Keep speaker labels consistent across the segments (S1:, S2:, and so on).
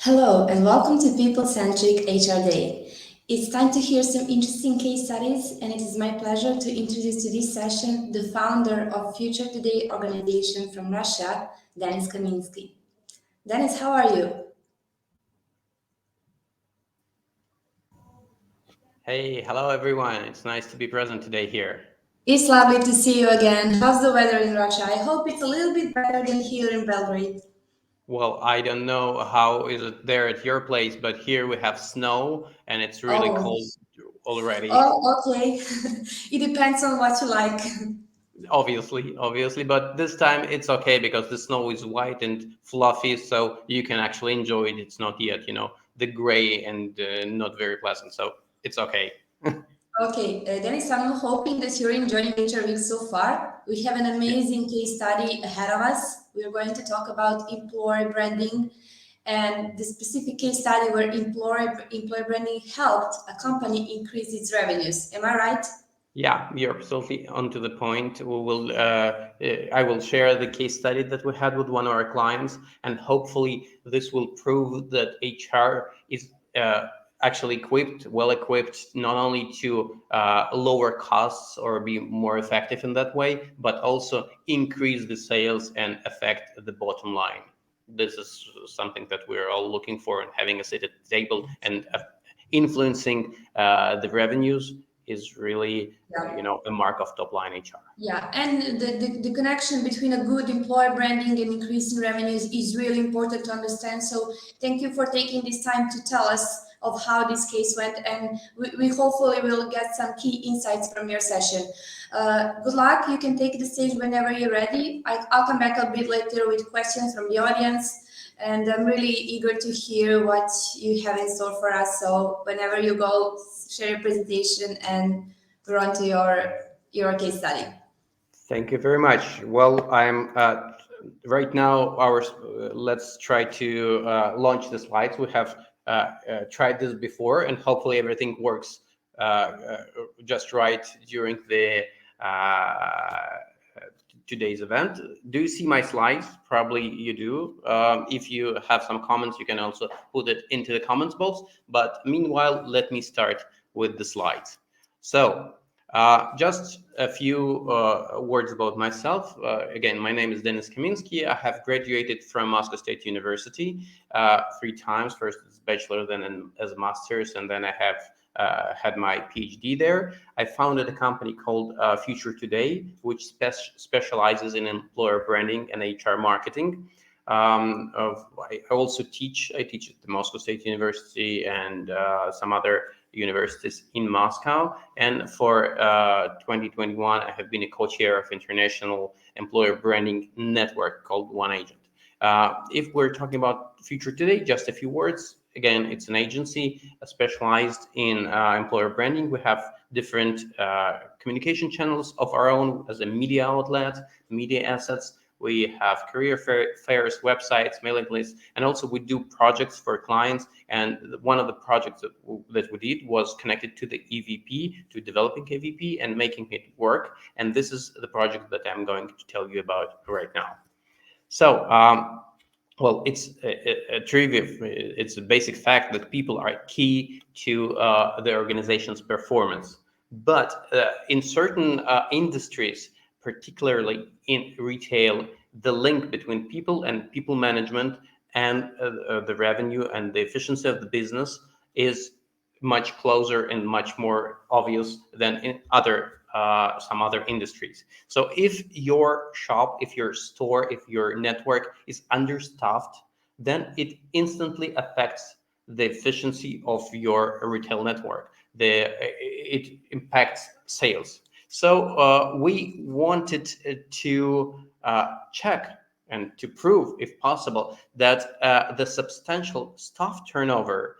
S1: Hello and welcome to People-Centric HR Day. It's time to hear some interesting case studies, and it is my pleasure to introduce to this session the founder of FutureToday organization from Russia, Denis Kaminsky. Denis, how are you?
S2: Hey, hello everyone. It's nice to be present today here.
S1: It's lovely to see you again. How's the weather in Russia? I hope it's a little bit better than here in Belgrade.
S2: Well, I don't know how is it there at your place, but here we have snow and it's really
S1: Oh,
S2: cold already.
S1: oh, okay. It depends on what you like.
S2: Obviously, but this time it's okay because the snow is white and fluffy, so you can actually enjoy it. It's not yet, the gray and not very pleasant, so it's okay.
S1: Okay, Dennis, I'm hoping that you're enjoying the interview so far. We have an
S2: Yeah.
S1: amazing case study ahead of us. We're going to talk about employer branding and the specific case study where employer branding helped a company increase its revenues. Am I right?
S2: Yeah, you're absolutely onto the point. I will share the case study that we had with one of our clients, and hopefully this will prove that HR is actually well equipped, not only to lower costs or be more effective in that way, but also increase the sales and affect the bottom line. This is something that we're all looking for, and having a seat at the table and influencing the revenues is really,
S1: Yeah.
S2: a mark of top line HR.
S1: Yeah, and the connection between a good employer branding and increasing revenues is really important to understand. So thank you for taking this time to tell us of how this case went, and we hopefully will get some key insights from your session. Good luck. You can take the stage whenever you're ready. I'll come back a bit later with questions from the audience, and I'm really eager to hear what you have in store for us. So whenever you go, share your presentation, and we're on to your case study.
S2: Thank you very much. Well, I'm right now. Let's try to launch the slides. We have tried this before, and hopefully everything works just right during the today's event. Do you see my slides? Probably you do. If you have some comments, you can also put it into the comments box. But meanwhile, let me start with the slides. So, just a few words about myself. Again, my name is Denis Kaminsky. I have graduated from Moscow State University 3 times, first as a bachelor, then as a master's, and then I have had my PhD there. I founded a company called FutureToday, which specializes in employer branding and HR marketing. I also teach. I teach at the Moscow State University and some other universities in Moscow. And for 2021, I have been a co-chair of international employer branding network called One Agent. If we're talking about FutureToday, just a few words. Again, it's an agency specialized in employer branding. We have different communication channels of our own as a media outlet, media assets. We have career fairs, websites, mailing lists, and also we do projects for clients. And one of the projects that we did was connected to the EVP, to developing EVP and making it work. And this is the project that I'm going to tell you about right now. So, well, it's a trivia. It's a basic fact that people are key to the organization's performance. But in certain industries, particularly in retail, the link between people and people management and the revenue and the efficiency of the business is much closer and much more obvious than in other some other industries. So if your shop, if your store, if your network is understaffed, then it instantly affects the efficiency of your retail network. It impacts sales. So we wanted to check and to prove, if possible, that the substantial staff turnover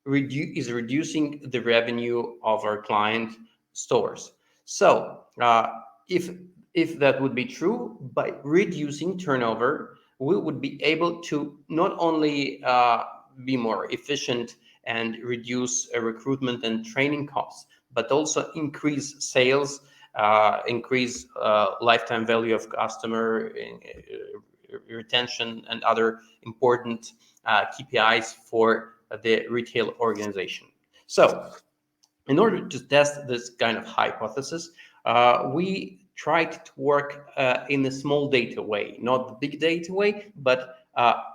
S2: is reducing the revenue of our client stores. So if that would be true, by reducing turnover, we would be able to not only be more efficient and reduce recruitment and training costs, but also increase sales, increase lifetime value of customer, retention and other important KPIs for the retail organization. So in order to test this kind of hypothesis, we tried to work in a small data way, not the big data way, but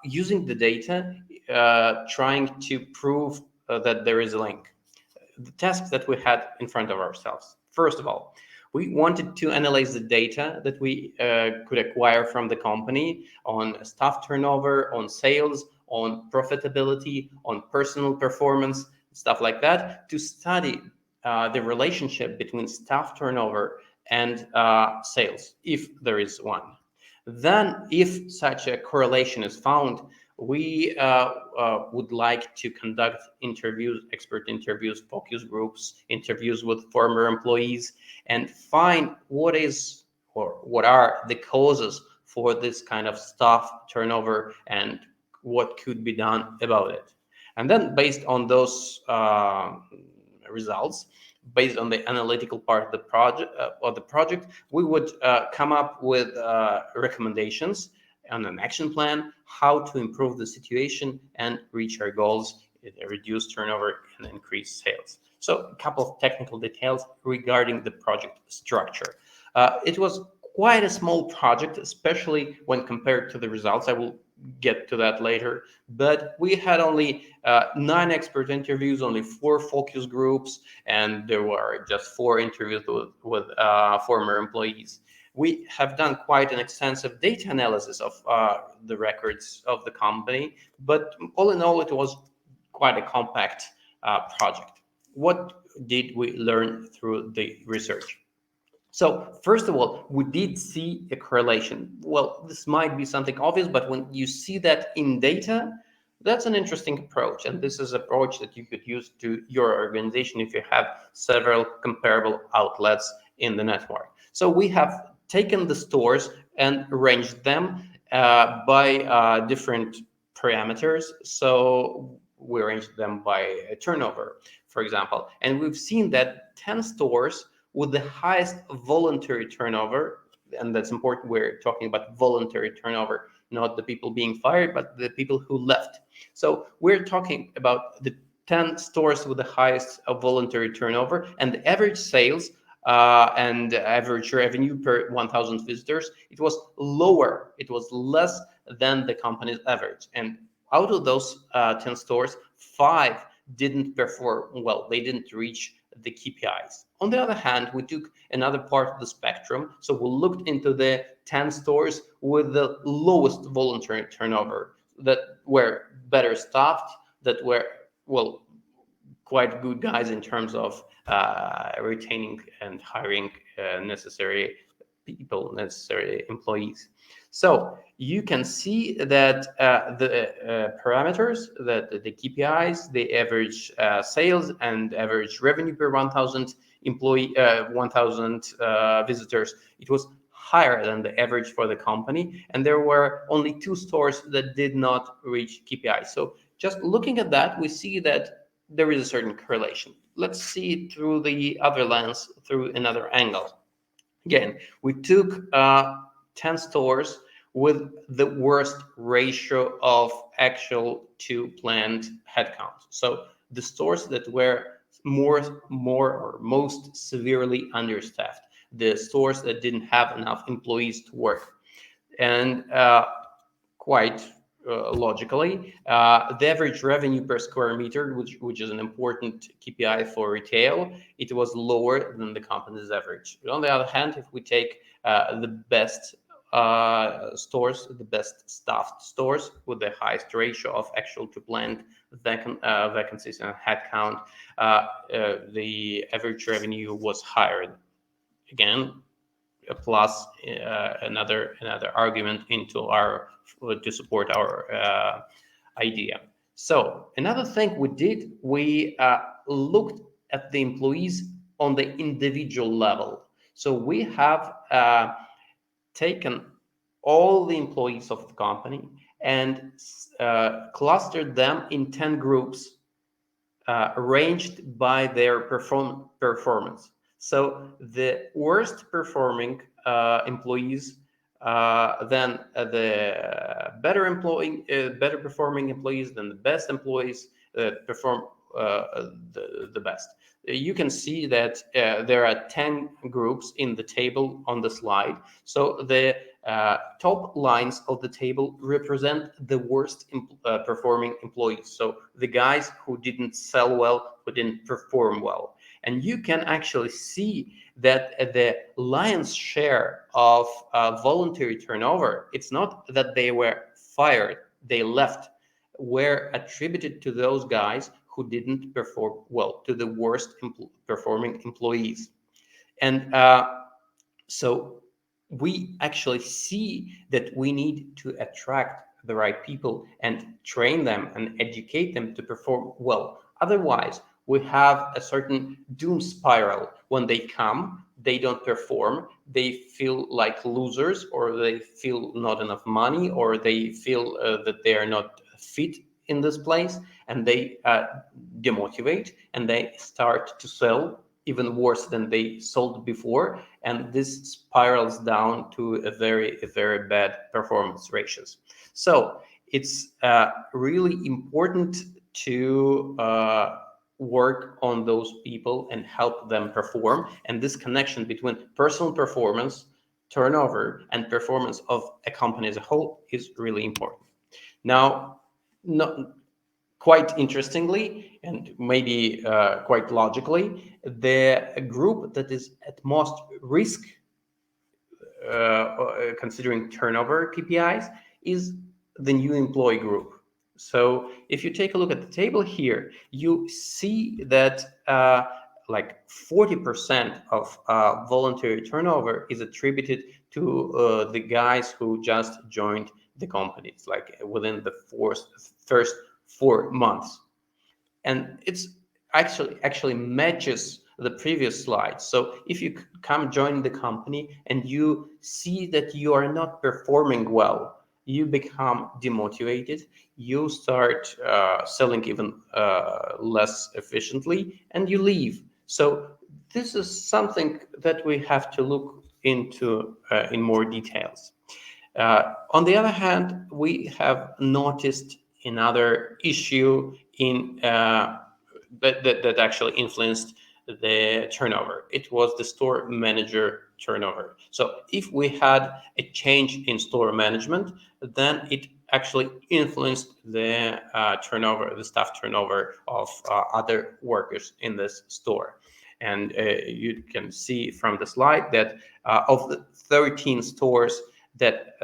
S2: using the data, trying to prove that there is a link. The tasks that we had in front of ourselves. First of all, we wanted to analyze the data that we could acquire from the company on staff turnover, on sales, on profitability, on personal performance, stuff like that, to study the relationship between staff turnover and sales, if there is one. Then, if such a correlation is found, we would like to conduct interviews, expert interviews, focus groups, interviews with former employees, and find what is or what are the causes for this kind of staff turnover and what could be done about it. And then, based on those results, based on the analytical part of the project, we would come up with recommendations on an action plan, how to improve the situation and reach our goals, reduce turnover and increase sales. So a couple of technical details regarding the project structure. It was quite a small project, especially when compared to the results. I will get to that later. But we had only 9 expert interviews, only 4 focus groups, and there were just 4 interviews with former employees. We have done quite an extensive data analysis of the records of the company, but all in all, it was quite a compact project. What did we learn through the research? So first of all, we did see a correlation. Well, this might be something obvious, but when you see that in data, that's an interesting approach. And this is an approach that you could use to your organization if you have several comparable outlets in the network. So we have taken the stores and arranged them by different parameters. So we arranged them by turnover, for example. And we've seen that 10 stores with the highest voluntary turnover, and that's important, we're talking about voluntary turnover, not the people being fired, but the people who left. So we're talking about the 10 stores with the highest voluntary turnover, and the average sales and average revenue per 1,000 visitors, it was lower, it was less than the company's average. And out of those 10 stores, 5 didn't perform well, they didn't reach the KPIs. On the other hand, we took another part of the spectrum. So we looked into the 10 stores with the lowest voluntary turnover, that were better staffed, that were, well, quite good guys in terms of retaining and hiring necessary people, necessary employees. So you can see that the parameters, that the KPIs, the average sales and average revenue per 1,000 employee, 1,000 visitors, it was higher than the average for the company, and there were only 2 stores that did not reach KPI. So just looking at that, we see that there is a certain correlation. Let's see it through the other lens, through another angle. Again, we took 10 stores with the worst ratio of actual to planned headcount. So the stores that were more or most severely understaffed, the stores that didn't have enough employees to work. And quite logically, the average revenue per square meter, which is an important KPI for retail, it was lower than the company's average. But on the other hand, if we take the best stores, the best staffed stores with the highest ratio of actual to planned vacancies and headcount, the average revenue was higher. Again, plus another argument to support our idea. So another thing we did, we looked at the employees on the individual level. So we have taken all the employees of the company and clustered them in 10 groups arranged by their performance. So the worst performing employees then the better performing employees, then the best employees perform the best. You can see that there are 10 groups in the table on the slide. So the top lines of the table represent the worst performing employees. So the guys who didn't sell well, who didn't perform well. And you can actually see that the lion's share of voluntary turnover, it's not that they were fired, they left, were attributed to those guys who didn't perform well, to the worst performing employees. And so we actually see that we need to attract the right people and train them and educate them to perform well. Otherwise, we have a certain doom spiral. When they come, they don't perform, they feel like losers, or they feel not enough money, or they feel that they are not fit in this place, and they demotivate, and they start to sell even worse than they sold before, and this spirals down to a very bad performance ratios. So it's really important to work on those people and help them perform, and this connection between personal performance, turnover, and performance of a company as a whole is really important. Now, no, quite interestingly, and maybe quite logically, the group that is at most risk considering turnover KPIs is the new employee group. So if you take a look at the table here, you see that like 40% of voluntary turnover is attributed to the guys who just joined the company. It's like within the first 4 months, and it's actually matches the previous slide. So if you come join the company and you see that you are not performing well, you become demotivated, you start selling even less efficiently, and you leave. So this is something that we have to look into in more details. On the other hand, we have noticed another issue in that actually influenced the turnover. It was the store manager turnover. So if we had a change in store management, then it actually influenced the turnover, the staff turnover of other workers in this store. And you can see from the slide that of the 13 stores that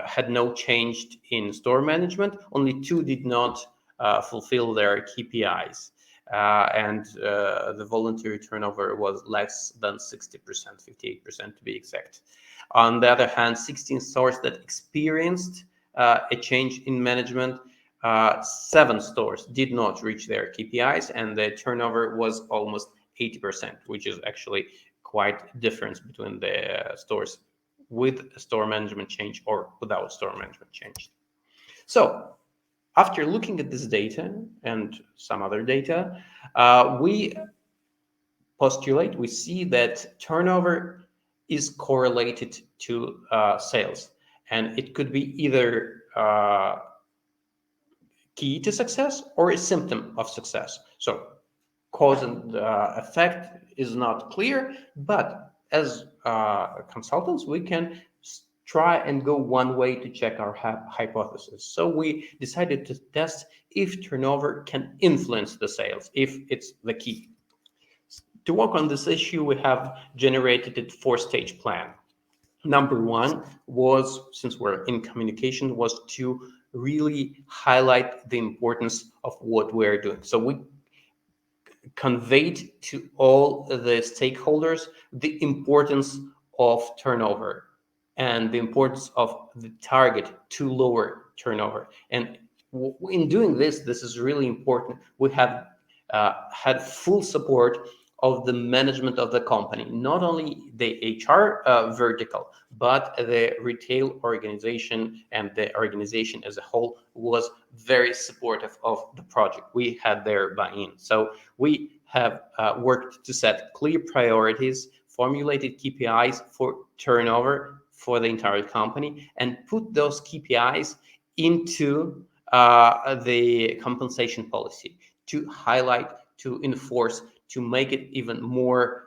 S2: had no change in store management, only 2 did not fulfill their KPIs. And the voluntary turnover was less than 60%, 58% to be exact. On the other hand, 16 stores that experienced a change in management, 7 stores did not reach their KPIs, and the turnover was almost 80%, which is actually quite difference between the stores with store management change or without store management change. So after looking at this data and some other data, we postulate, we see that turnover is correlated to sales, and it could be either key to success or a symptom of success. So cause and effect is not clear, but as consultants, we can try and go one way to check our hypothesis. So we decided to test if turnover can influence the sales, if it's the key. To work on this issue, we have generated a 4-stage plan. Number one was, since we're in communication, was to really highlight the importance of what we're doing. So we conveyed to all the stakeholders the importance of turnover and the importance of the target to lower turnover. And in doing this, this is really important. We have had full support of the management of the company, not only the HR vertical, but the retail organization, and the organization as a whole was very supportive of the project. We had their buy-in. So we have worked to set clear priorities, formulated KPIs for turnover, for the entire company and put those KPIs into the compensation policy to highlight, to enforce, to make it even more,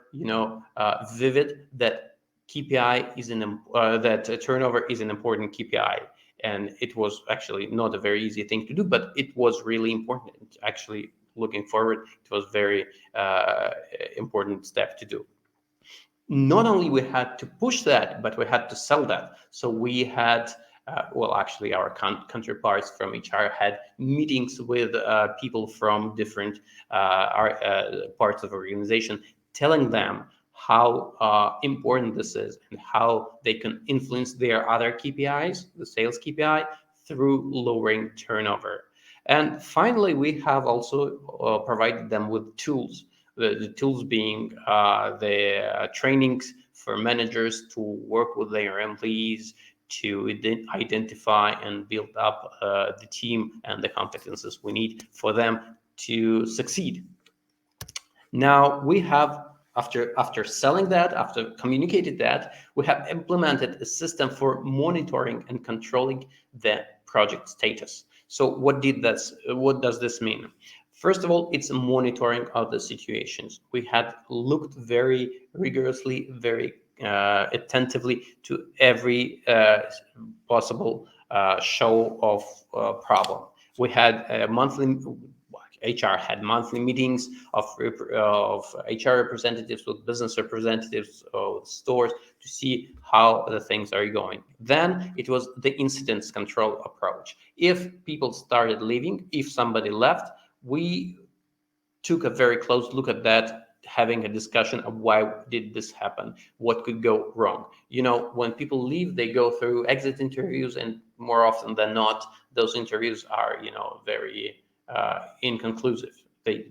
S2: vivid that KPI is that turnover is an important KPI. And it was actually not a very easy thing to do, but it was really important. Actually, looking forward, it was very important step to do. Not only we had to push that, but we had to sell that. So we had, actually, our counterparts from HR had meetings with people from different parts of organization, telling them how important this is and how they can influence their other KPIs, the sales KPI, through lowering turnover. And finally, we have also provided them with tools. The tools being the trainings for managers to work with their employees, to identify and build up the team and the competences we need for them to succeed. Now we have, after selling that, after communicated that, we have implemented a system for monitoring and controlling the project status. So what does this mean? First of all, it's a monitoring of the situations. We had looked very rigorously, very attentively to every possible show of problem. We had HR had monthly meetings of HR representatives with business representatives of stores to see how the things are going. Then it was the incidents control approach. If people started leaving, if somebody left, we took a very close look at that, having a discussion of why did this happen, what could go wrong. When people leave, they go through exit interviews, and more often than not, those interviews are very inconclusive.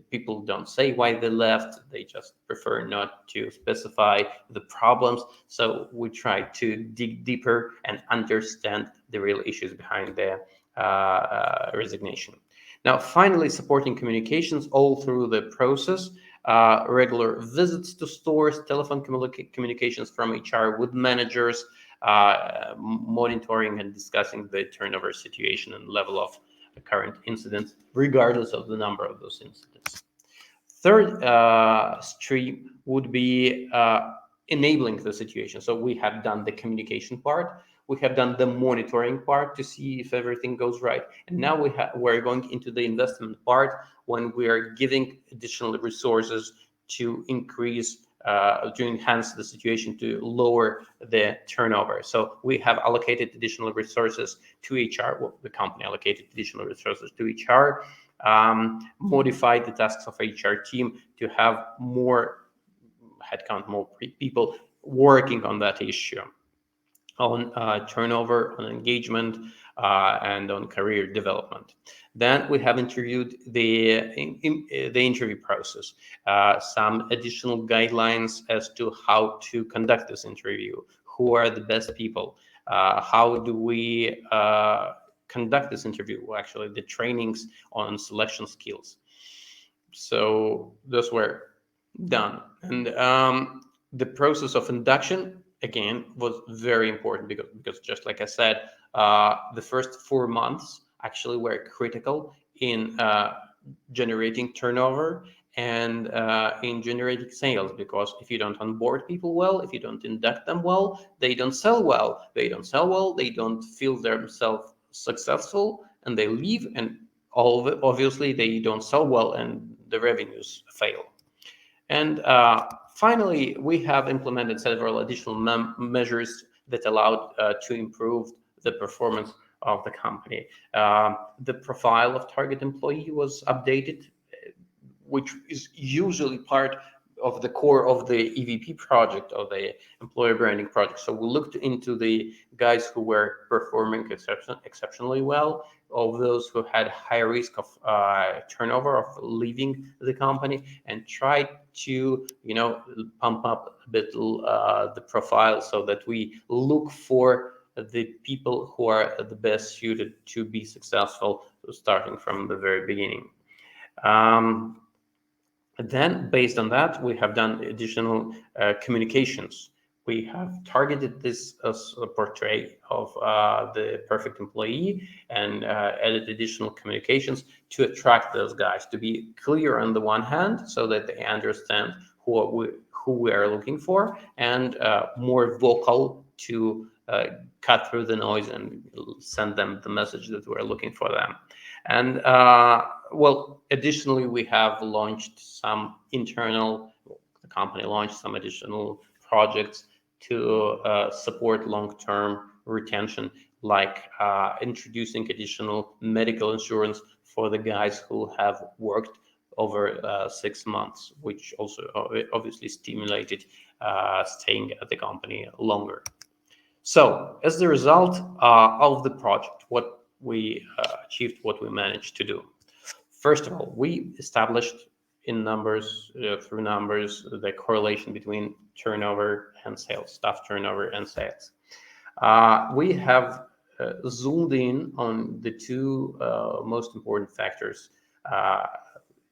S2: People don't say why they left. They just prefer not to specify the problems. So we try to dig deeper and understand the real issues behind the resignation. Now, finally, supporting communications all through the process, regular visits to stores, telephone communications from HR with managers, monitoring and discussing the turnover situation and level of the current incidents, regardless of the number of those incidents. Third stream would be enabling the situation. So we have done the communication part, we have done the monitoring part to see if everything goes right, and now we're going into the investment part, when we are giving additional resources to increase to enhance the situation, to lower the turnover. So we have allocated additional resources to HR. Well, the company allocated additional resources to HR, modified the tasks of HR team to have more headcount, more people working on that issue, on turnover, on engagement, and on career development. Then we have interviewed the interview process, some additional guidelines as to how to conduct this interview, who are the best people, how do we conduct this interview, actually the trainings on selection skills. So those were done. And the process of induction, again, was very important because just like I said, the first 4 months actually were critical in generating turnover and in generating sales, because if you don't onboard people well, if you don't induct them well, they don't sell well. They don't sell well, they don't feel themselves successful, and they leave, and obviously they don't sell well, and the revenues fail. And finally, we have implemented several additional measures that allowed to improve the performance of the company. The profile of target employee was updated, which is usually part of the core of the EVP project, of the employer branding project. So we looked into the guys who were performing exceptionally well, of those who had high risk of turnover, of leaving the company, and tried to pump up a bit the profile, so that we look for the people who are the best suited to be successful, starting from the very beginning. Then, based on that, we have done additional communications we have targeted this as a portrait of the perfect employee and added additional communications to attract those guys, to be clear on the one hand so that they understand who we are looking for, and more vocal to cut through the noise and send them the message that we're looking for them. And well, additionally, we have launched some internal, the company launched some additional projects to support long-term retention, like introducing additional medical insurance for the guys who have worked over 6 months, which also obviously stimulated staying at the company longer. So as the result of the project, what we achieved, what we managed to do. First of all, we established in numbers, through numbers, the correlation between turnover and sales, staff turnover and sales. We have zoomed in on the two most important factors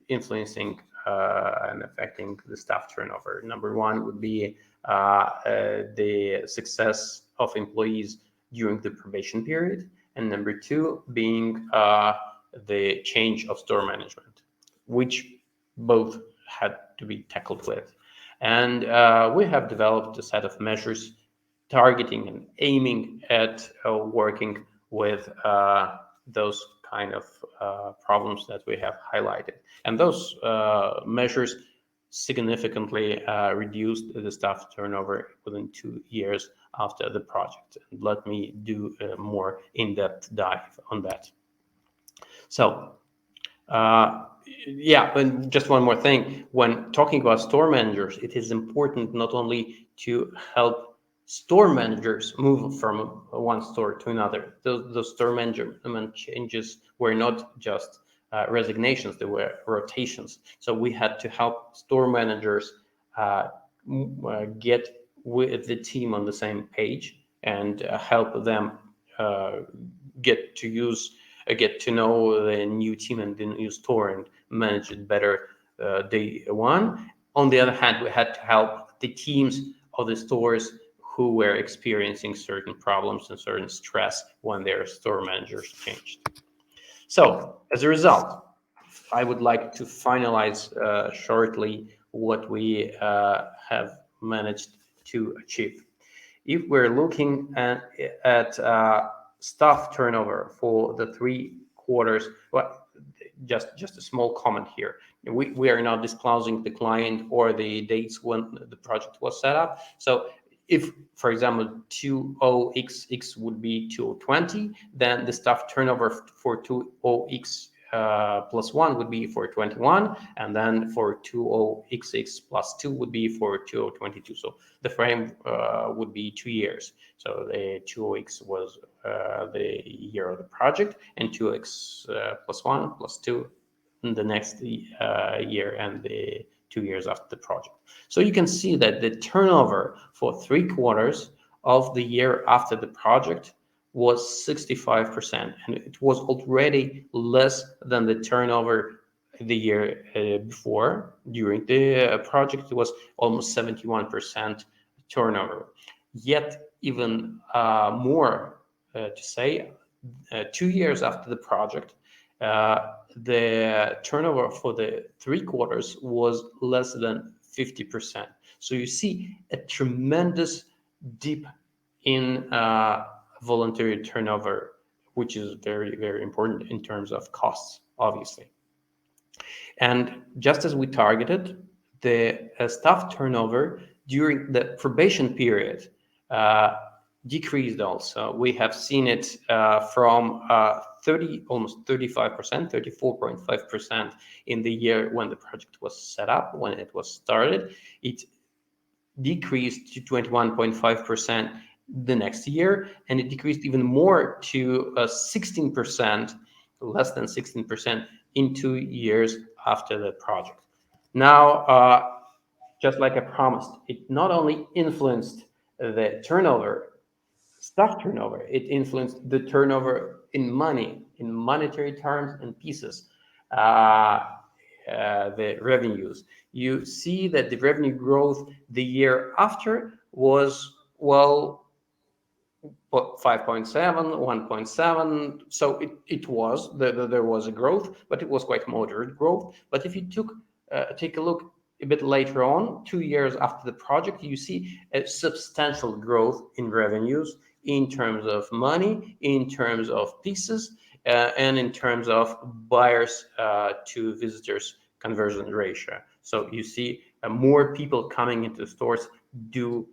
S2: influencing and affecting the staff turnover. Number one would be the success of employees during the probation period, and number two being the change of store management, which both had to be tackled with. And we have developed a set of measures targeting and aiming at working with those kind of problems that we have highlighted. And those measures significantly reduced the staff turnover within 2 years after the project. And let me do a more in-depth dive on that. So, yeah, and just one more thing. When talking about store managers, it is important not only to help store managers move from one store to another. Those store management changes were not just resignations, they were rotations. So we had to help store managers get with the team on the same page and help them get to know the new team and the new store and manage it better day one. On the other hand, we had to help the teams of the stores who were experiencing certain problems and certain stress when their store managers changed. So, as a result, I would like to finalize shortly what we have managed to achieve. If we're looking at staff turnover for the 3 quarters, well, just a small comment here. We are not disclosing the client or the dates when the project was set up. So if, for example, 20XX would be 2020, then the staff turnover for 20X plus 1 would be for 21, and then for 20XX plus 2 would be for 2022. So the frame would be 2 years. So the 20X was the year of the project, and 2X plus 1 plus 2 in the next year, and the 2 years after the project. So you can see that the turnover for 3 quarters of the year after the project was 65%, and it was already less than the turnover the year before. During the project, it was almost 71% turnover. Yet, even more to say, 2 years after the project, the turnover for the 3 quarters was less than 50%. So you see a tremendous dip in voluntary turnover, which is very, very important in terms of costs, obviously. And just as we targeted, the staff turnover during the probation period decreased also. We have seen it from almost 35%, 34.5% in the year when the project was set up, when it was started. It decreased to 21.5% the next year, and it decreased even more to 16%, less than 16% in 2 years after the project. Now, just like I promised, it not only influenced the turnover, staff turnover, it influenced the turnover in money, in monetary terms and pieces, the revenues. You see that the revenue growth the year after was, well, 5.7, 1.7. So it was, there was a growth, but it was quite moderate growth. But if you take a look a bit later on, 2 years after the project, you see a substantial growth in revenues in terms of money, in terms of pieces, and in terms of buyers to visitors conversion ratio. So you see more people coming into stores do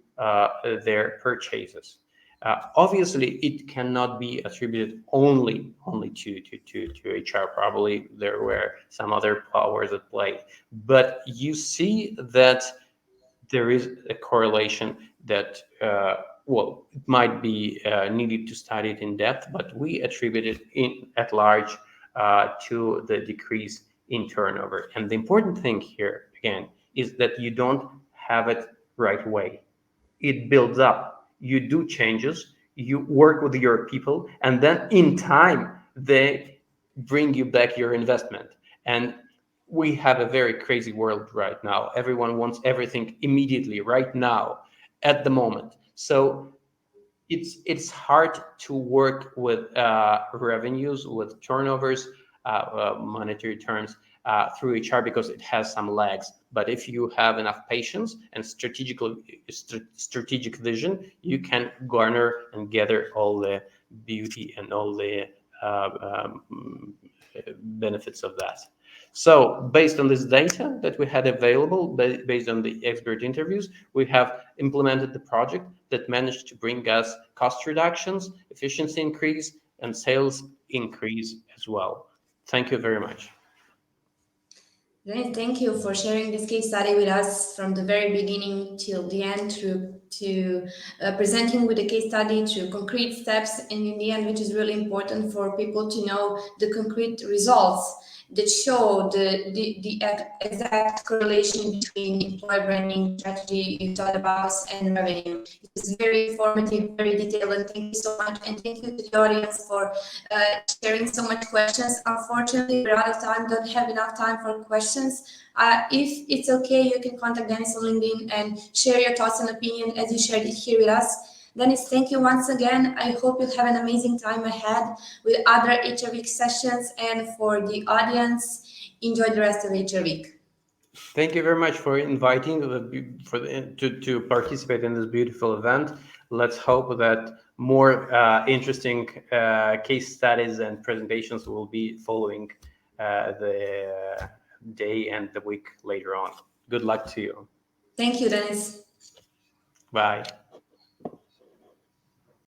S2: their purchases. Obviously, it cannot be attributed only to HR. Probably there were some other powers at play, but you see that there is a correlation that well, it might be needed to study it in depth, but we attribute it in at large to the decrease in turnover. And the important thing here again is that you don't have it right away. It builds up. You do changes, you work with your people, and then in time they bring you back your investment. And we have a very crazy world right now. Everyone wants everything immediately, right now, at the moment. So it's hard to work with revenues, with turnovers, monetary terms through HR because it has some lags. But if you have enough patience and strategic vision, you can garner and gather all the beauty and all the benefits of that. So based on this data that we had available, based on the expert interviews, we have implemented the project that managed to bring us cost reductions, efficiency increase, and sales increase as well. Thank you very much.
S1: Dennis, thank you for sharing this case study with us from the very beginning till the end, to presenting with the case study to concrete steps, and in the end, which is really important for people to know the concrete results that show the exact correlation between employer branding strategy you thought about and revenue. It was very informative, very detailed, and thank you so much. And thank you to the audience for sharing so much questions. Unfortunately, we're out of time, don't have enough time for questions. If it's okay, you can contact Dennis on LinkedIn and share your thoughts and opinion as you shared it here with us. Dennis, thank you once again. I hope you have an amazing time ahead with other HR Week sessions. And for the audience, enjoy the rest of HR Week.
S2: Thank you very much for inviting to participate in this beautiful event. Let's hope that more interesting case studies and presentations will be following the day and the week later on. Good luck to you.
S1: Thank you, Dennis.
S2: Bye.